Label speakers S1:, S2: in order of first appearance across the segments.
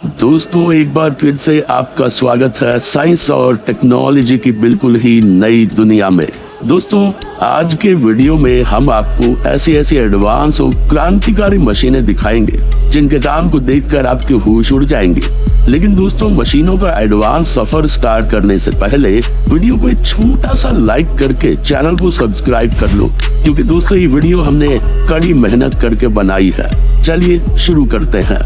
S1: दोस्तों एक बार फिर से आपका स्वागत है साइंस और टेक्नोलॉजी की बिल्कुल ही नई दुनिया में। दोस्तों आज के वीडियो में हम आपको ऐसी एडवांस और क्रांतिकारी मशीनें दिखाएंगे जिनके काम को देखकर आपके होश उड़ जाएंगे। लेकिन दोस्तों मशीनों का एडवांस सफर स्टार्ट करने से पहले वीडियो को एक छोटा सा लाइक करके चैनल को सब्सक्राइब कर लो, क्योंकि दोस्तों ये वीडियो हमने कड़ी मेहनत करके बनाई है। चलिए शुरू करते हैं।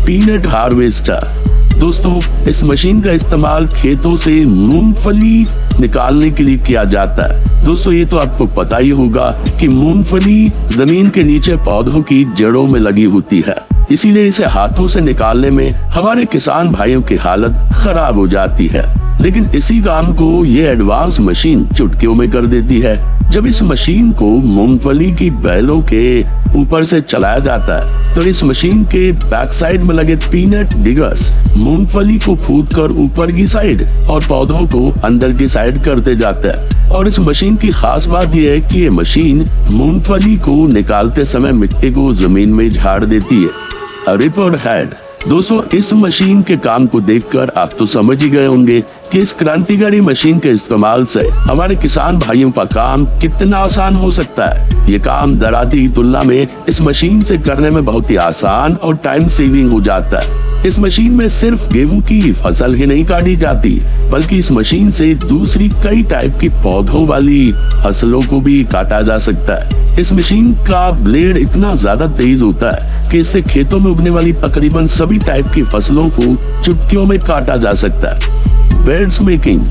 S1: Peanut harvester. दोस्तों इस मशीन का इस्तेमाल खेतों से मूंगफली निकालने के लिए किया जाता है। दोस्तों ये तो आपको पता ही होगा कि मूंगफली जमीन के नीचे पौधों की जड़ों में लगी होती है, इसीलिए इसे हाथों से निकालने में हमारे किसान भाइयों की हालत खराब हो जाती है। लेकिन इसी काम को ये एडवांस मशीन चुटकियों में कर देती है। जब इस मशीन को मूंगफली की बैलों के ऊपर से चलाया जाता है तो इस मशीन के बैक साइड में लगे पीनट डिगर्स मूंगफली को फूदकर ऊपर की साइड और पौधों को अंदर की साइड करते जाते हैं। और इस मशीन की खास बात यह है कि ये मशीन मूंगफली को निकालते समय मिट्टी को जमीन में झाड़ देती है। Ripper head. दोस्तों इस मशीन के काम को देखकर आप तो समझ ही गए होंगे कि इस क्रांतिकारी मशीन के इस्तेमाल से हमारे किसान भाइयों का काम कितना आसान हो सकता है। ये काम दराती की तुलना में इस मशीन से करने में बहुत ही आसान और टाइम सेविंग हो जाता है। इस मशीन में सिर्फ गेहूं की फसल ही नहीं काटी जाती, बल्कि इस मशीन से दूसरी कई टाइप की पौधों वाली फसलों को भी काटा जा सकता है। इस मशीन का ब्लेड इतना ज्यादा तेज होता है कि इससे खेतों में उगने वाली तकरीबन सभी टाइप की फसलों को चुटकियों में काटा जा सकता है। Beds making.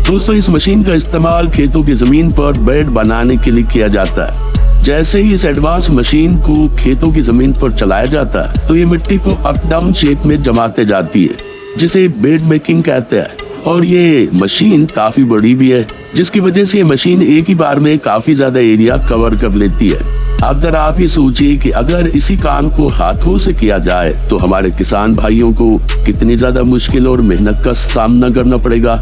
S1: दोस्तों इस मशीन का इस्तेमाल खेतों की जमीन पर बेड बनाने के लिए किया जाता है। जैसे ही इस एडवांस मशीन को खेतों की जमीन पर चलाया जाता है तो ये मिट्टी को अप डाउन शेप में जमाते जाती है, जिसे बेड मेकिंग कहते हैं। और ये मशीन काफी बड़ी भी है, जिसकी वजह से ये मशीन एक ही बार में काफी ज्यादा एरिया कवर कर लेती है। अब जरा आप ही सोचिए कि अगर इसी काम को हाथों से किया जाए तो हमारे किसान भाइयों को कितनी ज्यादा मुश्किल और मेहनत का सामना करना पड़ेगा।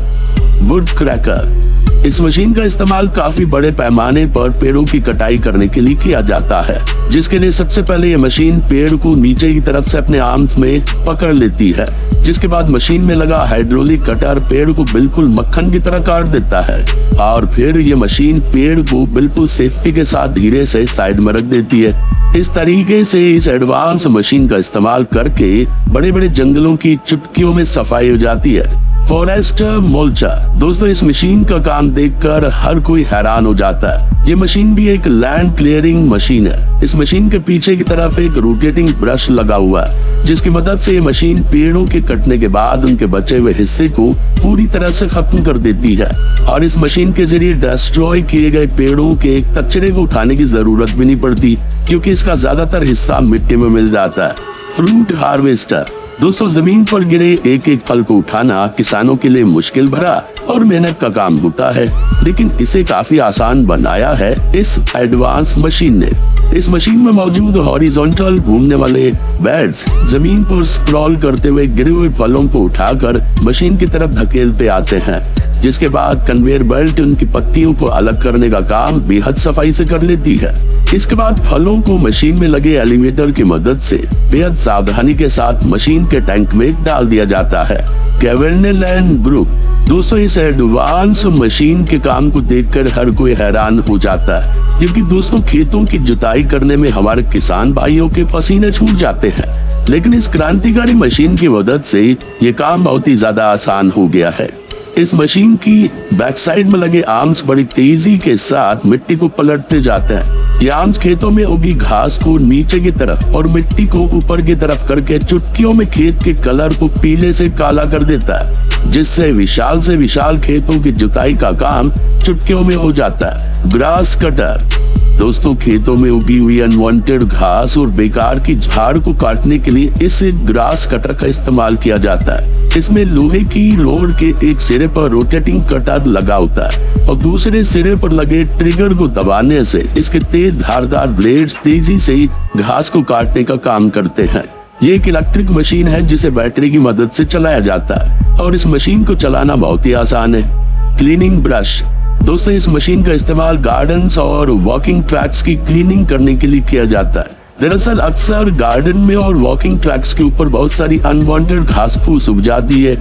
S1: Would cracker. इस मशीन का इस्तेमाल काफी बड़े पैमाने पर पेड़ों की कटाई करने के लिए किया जाता है, जिसके लिए सबसे पहले ये मशीन पेड़ को नीचे की तरफ से अपने आर्म्स में पकड़ लेती है, जिसके बाद मशीन में लगा हाइड्रोलिक कटर पेड़ को बिल्कुल मक्खन की तरह काट देता है। और फिर ये मशीन पेड़ को बिल्कुल सेफ्टी के साथ धीरे से साइड में रख देती है। इस तरीके से इस एडवांस मशीन का इस्तेमाल करके बड़े बड़े जंगलों की चुटकियों में सफाई हो जाती है। फॉरेस्टर मोल्चर। दोस्तों इस मशीन का काम देखकर हर कोई हैरान हो जाता है। ये मशीन भी एक लैंड क्लियरिंग मशीन है। इस मशीन के पीछे की तरफ एक रोटेटिंग ब्रश लगा हुआ है, जिसकी मदद से ये मशीन पेड़ों के कटने के बाद उनके बचे हुए हिस्से को पूरी तरह से खत्म कर देती है। और इस मशीन के जरिए डिस्ट्रॉय किए गए पेड़ों के कचरे को उठाने की जरूरत भी नहीं पड़ती, क्योंकि इसका ज्यादातर हिस्सा मिट्टी में मिल जाता है। Fruit harvester. दोस्तों जमीन पर गिरे एक एक फल को उठाना किसानों के लिए मुश्किल भरा और मेहनत का काम होता है, लेकिन इसे काफी आसान बनाया है इस एडवांस मशीन ने। इस मशीन में मौजूद हॉरिजॉन्टल घूमने वाले बेड्स जमीन पर स्क्रॉल करते हुए गिरे हुए फलों को उठाकर मशीन की तरफ धकेलते आते हैं, जिसके बाद कन्वेयर बेल्ट उनकी पत्तियों को अलग करने का काम बेहद सफाई से कर लेती है। इसके बाद फलों को मशीन में लगे एलिवेटर की मदद से बेहद सावधानी के साथ मशीन के टैंक में डाल दिया जाता है। कैवर्नेलैंड ग्रुप। दोस्तों इस एडवांस मशीन के काम को देखकर हर कोई हैरान हो जाता है, क्योंकि दोस्तों खेतों की जुताई करने में हमारे किसान भाइयों के पसीने छूट जाते हैं। लेकिन इस क्रांतिकारी मशीन की मदद से ये काम बहुत ही ज्यादा आसान हो गया है। इस मशीन की बैक साइड में लगे आर्म्स बड़ी तेजी के साथ मिट्टी को पलटते जाते हैं। ये आर्म्स खेतों में उगी घास को नीचे की तरफ और मिट्टी को ऊपर की तरफ करके चुटकियों में खेत के कलर को पीले से काला कर देता है, जिससे विशाल से विशाल खेतों की जुताई का काम चुटकियों में हो जाता है। Grass cutter. दोस्तों खेतों में उगी हुई अनवांटेड घास और बेकार की झाड़ को काटने के लिए इस ग्रास कटर का इस्तेमाल किया जाता है। इसमें लोहे की रोड के एक सिरे पर रोटेटिंग कटर लगा होता है और दूसरे सिरे पर लगे ट्रिगर को दबाने से इसके तेज धारदार ब्लेड्स तेजी से घास को काटने का काम करते हैं। ये एक इलेक्ट्रिक मशीन है जिसे बैटरी की मदद से चलाया जाता है और इस मशीन को चलाना बहुत ही आसान है। Cleaning brush. दोस्तों इस मशीन का इस्तेमाल गार्डन्स और वॉकिंग ट्रैक्स की क्लीनिंग करने के लिए किया जाता है। दरअसल अक्सर गार्डन में और वॉकिंग ट्रैक्स के ऊपर बहुत सारी अनवांटेड घास फूस उग जाती है,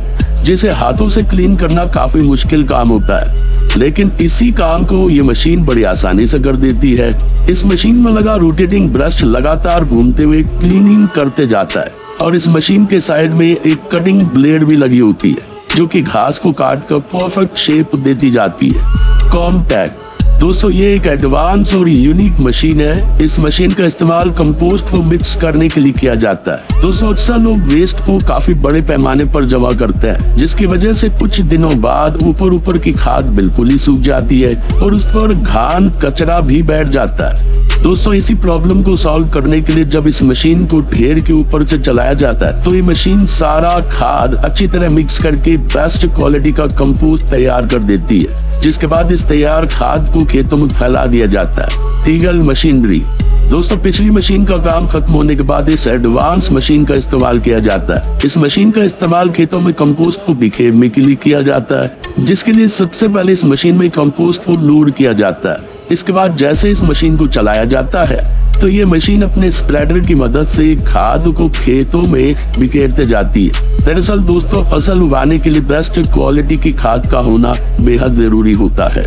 S1: जिसे हाथों से क्लीन करना काफी मुश्किल काम होता है। लेकिन इसी काम को ये मशीन बड़ी आसानी से कर देती है। इस मशीन में लगा रोटेटिंग ब्रश लगातार घूमते हुए क्लीनिंग करते जाता है और इस मशीन के साइड में एक कटिंग ब्लेड भी लगी होती है, जो कि घास को काट कर परफेक्ट शेप देती जाती है। कॉम्पैक्ट दोस्तों, ये एक एडवांस और यूनिक मशीन है। इस मशीन का इस्तेमाल कंपोस्ट को मिक्स करने के लिए किया जाता है। दोस्तों, अक्सर लोग वेस्ट को काफी बड़े पैमाने पर जमा करते हैं, जिसकी वजह से कुछ दिनों बाद ऊपर की खाद बिल्कुल ही सूख जाती है और उस पर घान कचरा भी बैठ जाता है। दोस्तों, इसी प्रॉब्लम को सॉल्व करने के लिए जब इस मशीन को ढेर के ऊपर से चलाया जाता है, तो ये मशीन सारा खाद अच्छी तरह मिक्स करके बेस्ट क्वालिटी का कंपोस्ट तैयार कर देती है, जिसके बाद इस तैयार खाद को खेतों में फैला दिया जाता है। टीगल मशीनरी दोस्तों, पिछली मशीन का काम खत्म होने के बाद इस एडवांस मशीन का इस्तेमाल किया जाता है। इस मशीन का इस्तेमाल खेतों में कंपोस्ट को बिखेरने के लिए किया जाता है, जिसके लिए सबसे पहले इस मशीन में कंपोस्ट को लोड किया जाता है। इसके बाद जैसे इस मशीन को चलाया जाता है, तो ये मशीन अपने स्प्रेडर की मदद से खाद को खेतों में बिखेरते जाती है। दरअसल दोस्तों, फसल उगाने के लिए बेस्ट क्वालिटी की खाद का होना बेहद जरूरी होता है।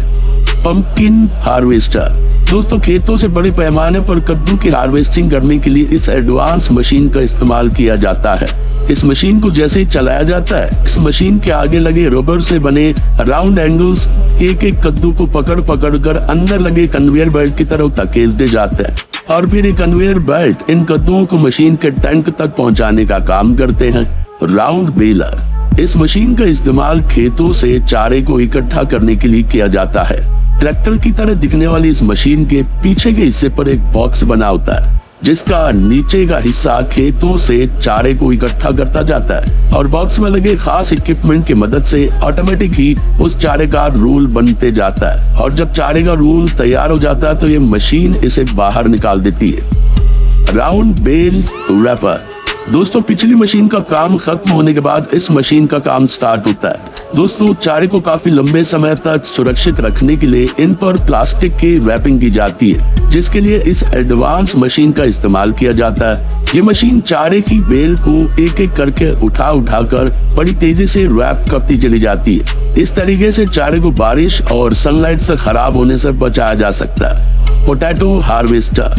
S1: पंपकिन हार्वेस्टर दोस्तों, खेतों से बड़े पैमाने पर कद्दू की हार्वेस्टिंग करने के लिए इस एडवांस मशीन का इस्तेमाल किया जाता है। इस मशीन को जैसे ही चलाया जाता है, इस मशीन के आगे लगे रबर से बने राउंड एंगल्स एक कद्दू को पकड़ कर अंदर लगे कन्वेयर बेल्ट की तरफ धकेलते जाते हैं और फिर ये कन्वेयर बेल्ट इन कद्दुओं को मशीन के टैंक तक पहुंचाने का काम करते हैं। राउंड बेलर इस मशीन का इस्तेमाल खेतों से चारे को इकट्ठा करने के लिए किया जाता है। ट्रैक्टर की तरह दिखने वाली इस मशीन के पीछे के हिस्से पर एक बॉक्स बना होता है, जिसका नीचे का हिस्सा खेतों से चारे को इकट्ठा करता जाता है और बॉक्स में लगे खास इक्विपमेंट की मदद से ऑटोमेटिक ही उस चारे का रोल बनते जाता है और जब चारे का रोल तैयार हो जाता है, तो ये मशीन इसे बाहर निकाल देती है। राउंड बेल रैपर दोस्तों, पिछली मशीन का काम खत्म होने के बाद इस मशीन का काम स्टार्ट होता है। दोस्तों, चारे को काफी लंबे समय तक सुरक्षित रखने के लिए इन पर प्लास्टिक की रैपिंग की जाती है, जिसके लिए इस एडवांस मशीन का इस्तेमाल किया जाता है। ये मशीन चारे की बेल को एक करके उठा कर बड़ी तेजी से रैप करती चली जाती है। इस तरीके से चारे को बारिश और सनलाइट से खराब होने से बचाया जा सकता है। पोटैटो हार्वेस्टर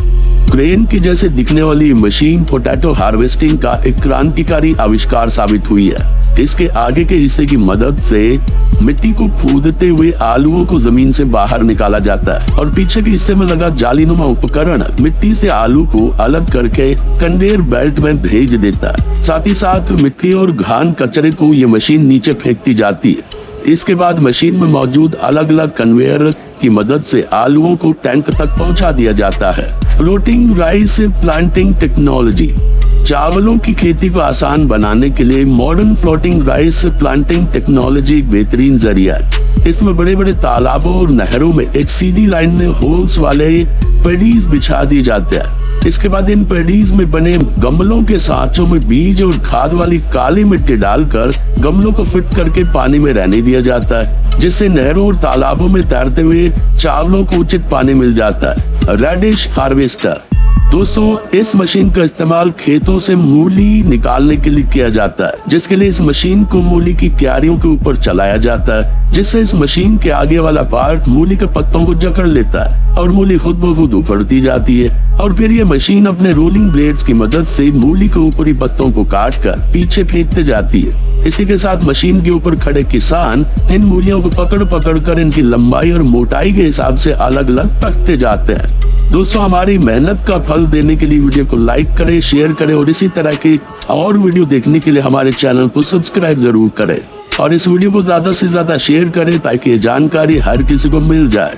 S1: क्रेन की जैसे दिखने वाली मशीन पोटैटो हार्वेस्टिंग का एक क्रांतिकारी आविष्कार साबित हुई है। इसके आगे के हिस्से की मदद से मिट्टी को खोदते हुए आलूओं को जमीन से बाहर निकाला जाता है और पीछे के हिस्से में लगा जालीनुमा उपकरण मिट्टी से आलू को अलग करके कन्वेयर बेल्ट में भेज देता है। साथ ही साथ मिट्टी और घान कचरे को ये मशीन नीचे फेंकती जाती है। इसके बाद मशीन में मौजूद अलग अलग कन्वेयर की मदद से आलूओं को टैंक तक पहुंचा दिया जाता है। फ्लोटिंग राइस प्लांटिंग टेक्नोलॉजी चावलों की खेती को आसान बनाने के लिए modern floating rice planting technology एक बेहतरीन जरिया है। इसमें बड़े बड़े तालाबों और नहरों में एक सीधी लाइन में होल्स वाले पेडीज बिछा दिए जाते हैं। इसके बाद इन पेडीज में बने गमलों के सांचों में बीज और खाद वाली काली मिट्टी डालकर गमलों को फिट करके पानी में रहने दिया जाता है, जिससे नहरों और तालाबों में तैरते हुए चावलों को उचित पानी मिल जाता है। रेडिश हार्वेस्टर दोस्तों, इस मशीन का इस्तेमाल खेतों से मूली निकालने के लिए किया जाता है, जिसके लिए इस मशीन को मूली की क्यारियों के ऊपर चलाया जाता है, जिससे इस मशीन के आगे वाला पार्ट मूली के पत्तों को जकड़ लेता है और मूली खुद ब खुद उखड़ती जाती है और फिर ये मशीन अपने रोलिंग ब्लेड्स की मदद से मूली के ऊपरी पत्तों को काट कर पीछे फेंकते जाती है। इसी के साथ मशीन के ऊपर खड़े किसान इन मूलियों को पकड़ कर इनकी लंबाई और मोटाई के हिसाब से अलग अलग रखते जाते हैं। दोस्तों, हमारी मेहनत का फल देने के लिए वीडियो को लाइक करें, शेयर करें और इसी तरह की और वीडियो देखने के लिए हमारे चैनल को सब्सक्राइब जरूर करें और इस वीडियो को ज्यादा से ज्यादा शेयर करें ताकि ये जानकारी हर किसी को मिल जाए।